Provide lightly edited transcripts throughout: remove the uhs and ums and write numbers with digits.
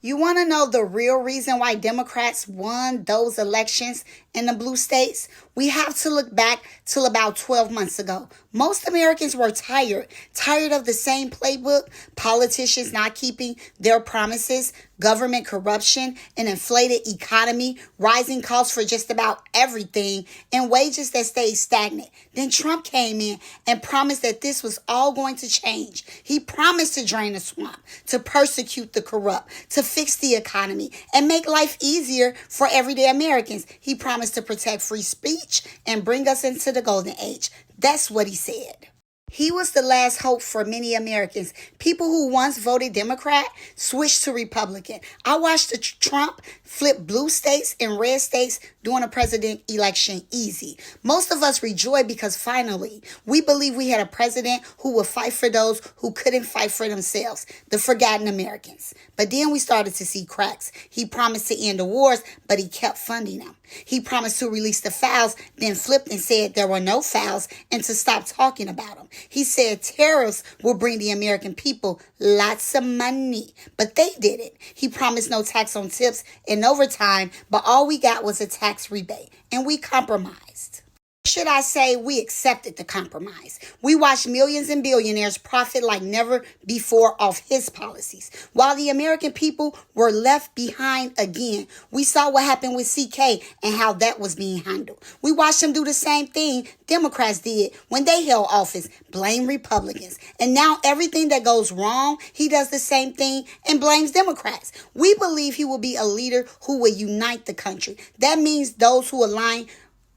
You want to know the real reason why Democrats won those elections in the blue states? We have to look back till about 12 months ago. Most Americans were tired of the same playbook, politicians not keeping their promises, government corruption, an inflated economy, rising costs for just about everything, and wages that stayed stagnant. Then Trump came in and promised that this was all going to change. He promised to drain the swamp, to persecute the corrupt, to fix the economy, and make life easier for everyday Americans. He promised to protect free speech and bring us into the golden age. That's what he said. He was the last hope for many Americans. People who once voted Democrat switched to Republican. I watched Trump flip blue states and red states during a president election easy. Most of us rejoice because finally we believe we had a president who would fight for those who couldn't fight for themselves, the forgotten Americans. But then we started to see cracks. He promised to end the wars, but he kept funding them. He promised to release the files, then flipped and said there were no files and to stop talking about them. He said tariffs will bring the American people lots of money, but they didn't. He promised no tax on tips and overtime, but all we got was a tax rebate, and we compromised. Should I say we accepted the compromise? We watched millions and billionaires profit like never before off his policies, while the American people were left behind again. We saw what happened with CK and how that was being handled. We watched them do the same thing Democrats did when they held office, blame Republicans. And now everything that goes wrong, he does the same thing and blames Democrats. We believe he will be a leader who will unite the country. That means those who align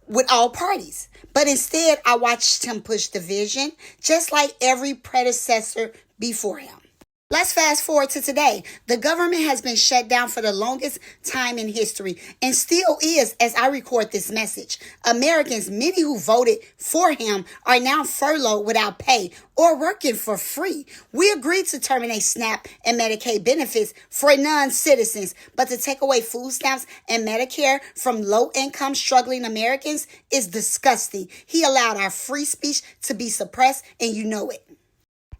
with all parties. But instead, I watched him push division, just like every predecessor before him. Let's fast forward to today. The government has been shut down for the longest time in history and still is as I record this message. Americans, many who voted for him, are now furloughed without pay or working for free. We agreed to terminate SNAP and Medicaid benefits for non-citizens, but to take away food stamps and Medicare from low-income struggling Americans is disgusting. He allowed our free speech to be suppressed, and you know it.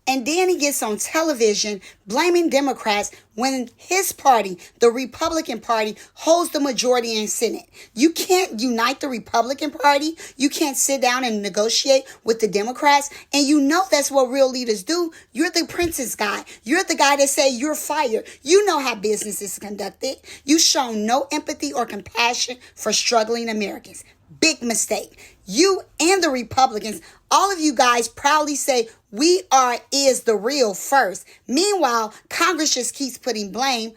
And then he gets on television blaming Democrats when his party, the Republican Party, holds the majority in Senate. You can't unite the Republican Party. You can't sit down and negotiate with the Democrats. And you know that's what real leaders do. You're the princess guy. You're the guy that say you're fired. You know how business is conducted. You show no empathy or compassion for struggling Americans. Big mistake. You and the Republicans, all of you guys proudly say we is the real first. Meanwhile, Congress just keeps putting blame